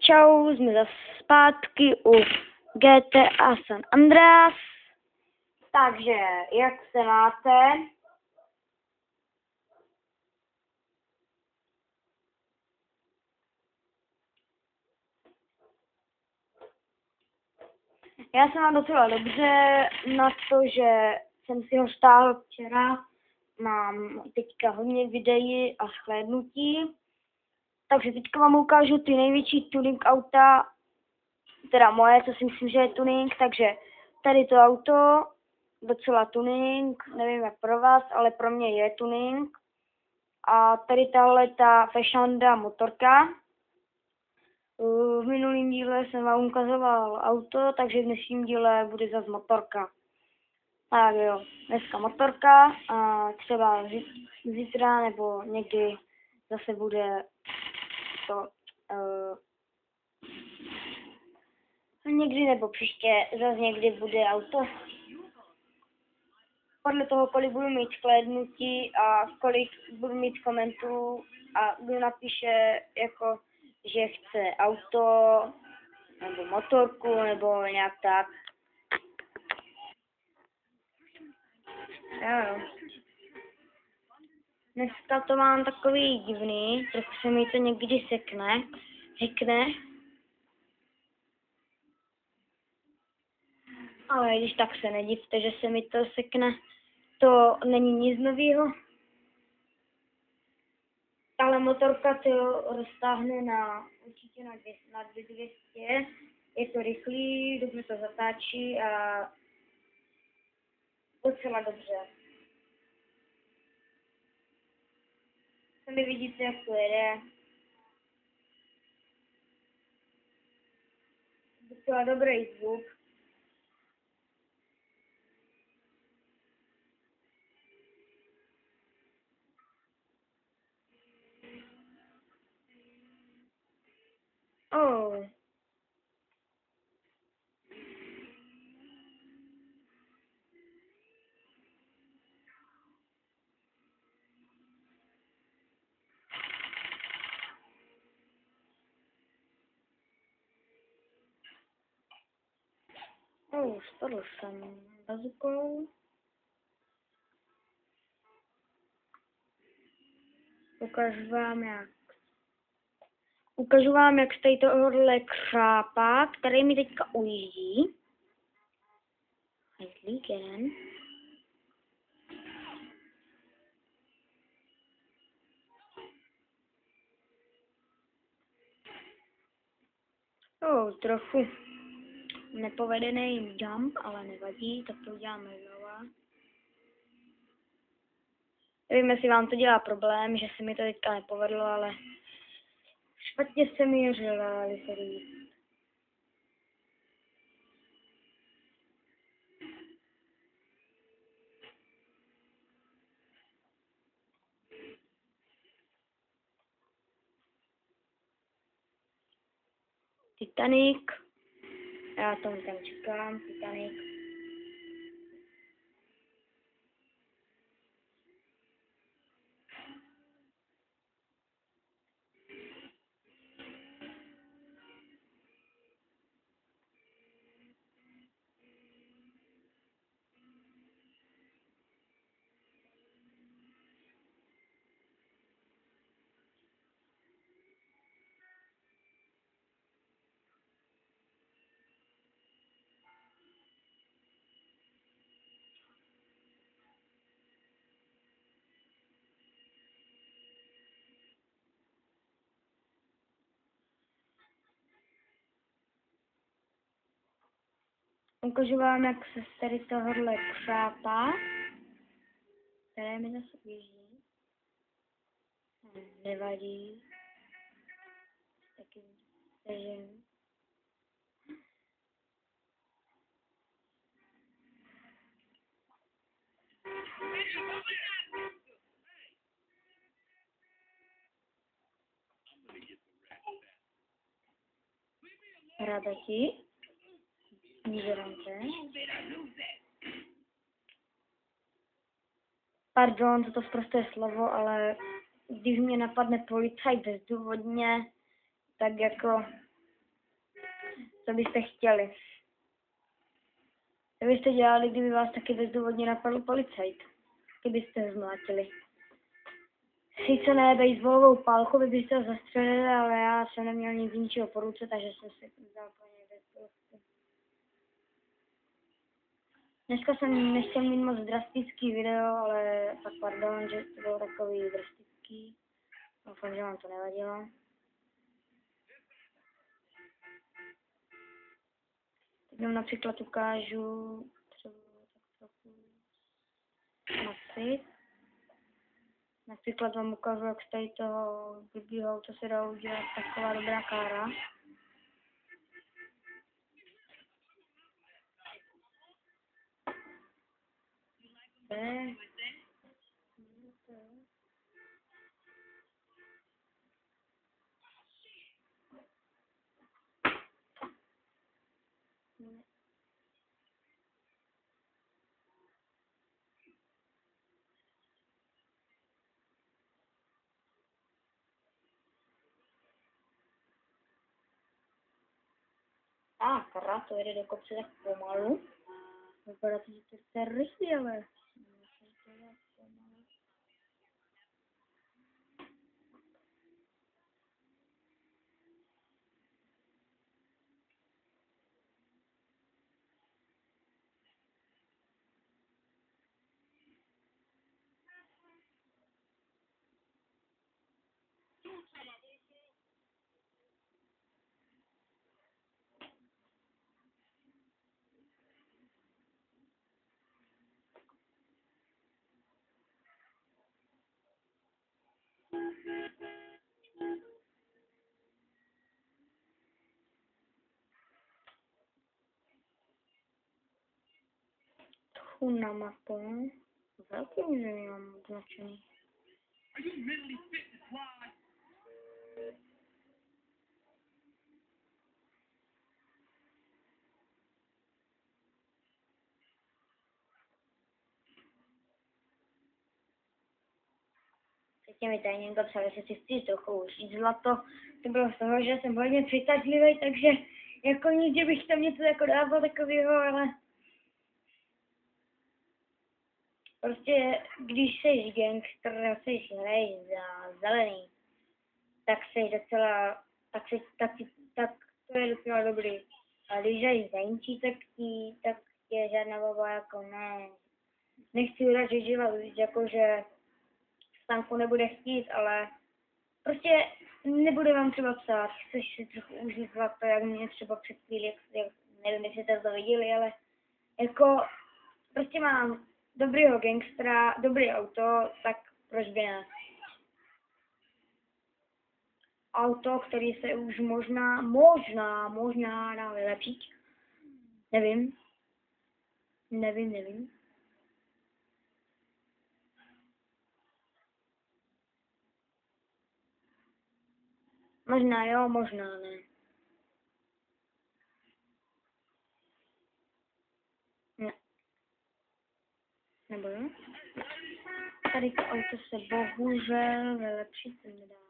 Čau, jsme zase zpátky u GTA San Andreas. Takže, jak se máte? Já jsem mám docela dobře na to, že jsem si ho stáhl včera. Mám teďka hodně videí a shlédnutí. Takže teďka vám ukážu ty největší tuning auta, teda moje, co si myslím, že je tuning. Takže tady to auto, docela tuning, nevím jak pro vás, ale pro mě je tuning. A tady tahle ta Fešanda motorka. V minulém díle jsem vám ukazoval auto, takže v dnešním díle bude zase motorka. Tak jo, dneska motorka a třeba zítra nebo někdy zase bude to někdy nebo příště zase někdy bude auto. Podle toho, kolik budu mít shlédnutí a kolik budu mít komentů a kdo napíše jako, že chce auto nebo motorku nebo nějak tak. Jo. Dneska to mám takový divný, trochu se mi to někdy hekne. Ale když tak se nedivte, že se mi to sekne, to není nic nového. Tahle motorka to roztáhne určitě na 200, je to rychlý, dobře to zatáčí a docela dobře. Sami vidíte, jak to jede. Docela dobrý zvuk. Oh. Spadl jsem bazukou. Ukážu vám, jak stojí tohohle křápa, který mi teďka ujíždí. Hajzlík jeden. Trochu nepovedený jump, ale nevadí, tak to uděláme znova. Nevím, jestli vám to dělá problém, že se mi to teďka nepovedlo, ale špatně se mi jeřila, se říct. Titanic. Já tomu tam čekám, Titanic. Ukážu vám, jak se z tady tohohle křápa, které mi zase běží. Nevadí. Taky sežen. Radati. Nízerante. Pardon, toto prosté slovo, ale když mě napadne policajt bezdůvodně, tak jako Co byste chtěli? Co byste dělali, kdyby vás taky bezdůvodně napadl policajt? Kdybyste ho zmlátili? Sice ne baseballovou pálku, vy byste ho zastřelili, ale já jsem neměl nic ničeho po ruce, takže jsem si vzal po něj bezpilotku. Dneska jsem nechtěl mít moc drastický video, ale tak pardon, že to bylo takový drastický. Doufám, že vám to nevadilo. Teď vám například ukážu třeba tak trochu masit. Například vám ukážu, jak z tady toho blbýho auta se dá udělat taková dobrá kára. Kara, to jede do kopce tak pomalu. Vypadá to, že to je rychlý, ale... Tu na mapu. Velký území mám označený. Předtím mi tady někdo psal, že si chci trochu užít zlato. To bylo z toho, že jsem hodně přitažlivý, takže jako nikdy bych tam něco jako dával takového, ale... Prostě, když jsi gangster a jsi hraješ za zelený, tak jsi docela, tak to je docela dobrý. A když hraješ za jinčí, tak je žádná baba jako ne. Nechci uražit život, jakože stánku nebude chtít, ale prostě nebude vám třeba psát, chceš si trochu užít zlato, jak mě třeba před chvíli, jak nevím, jestli jste to viděli, ale jako prostě mám dobrýho gangstera, dobrý auto, tak proč by ne? Auto, který se už možná dá vylepšit. Nevím. Možná jo, možná ne. Ne. Nebo jo? Tady to auto se bohužel vylepšit nedá.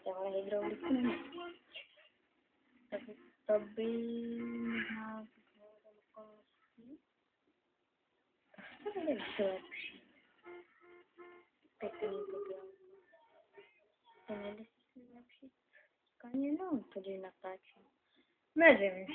Tohle hydrauliku ne. Tak to by možná okolností. To bude lepší. Pěkný to bylo. To nejde si napřít skaninou, tady natáčím. Nevím.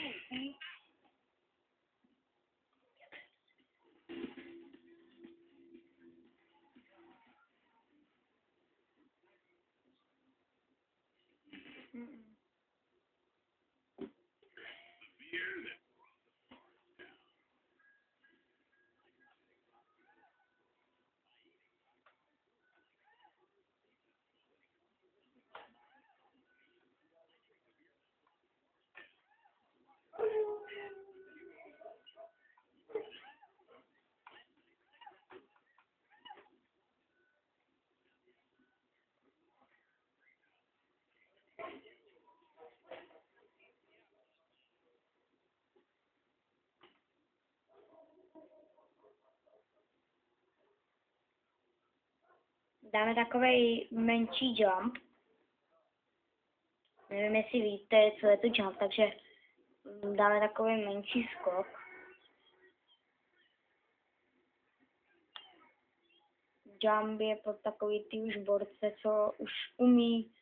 Dáme takovej menší jump. Nevím, jestli víte, co je to jump, takže dáme takový menší skok. Jump je pro takový ty už borce, co už umí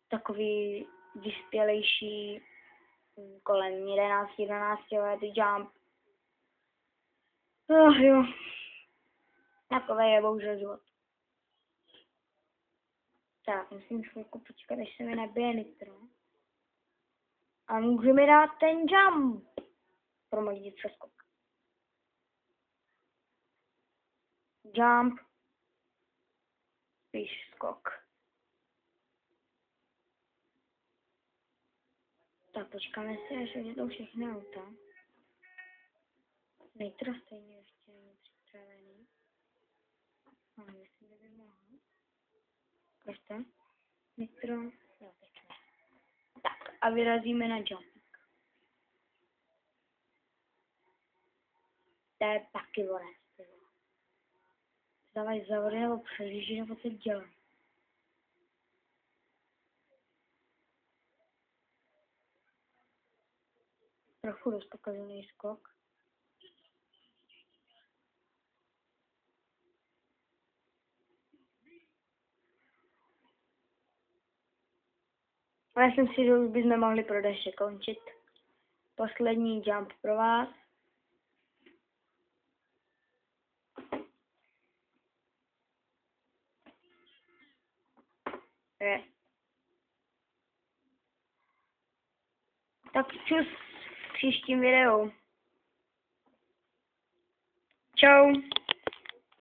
takový vyspělejší kolem 11-12 let jump. Jo. Takové je bohužel život. Tak, musím chvilku počkat, až se mi nabije nitro. A můžeme dát ten jump. Promodit přeskok. Jump. Spíš skok. Tak počkáme si, až vyjdou všechny auta. Nitro stejně ještě není připravený. Ale myslím, že by mohl. Ukažte. Nitro. Jo, teď ne. Tak a vyrazíme na jumping. To je taky vorec. Dávají závody nebo přežíží nebo co dělají. Trochu dost pokazený skok. Ale jsem si, že už bychom mohli pro dnešek končit. Poslední jump pro vás. Je. Tak čus v příštím videu. Čau.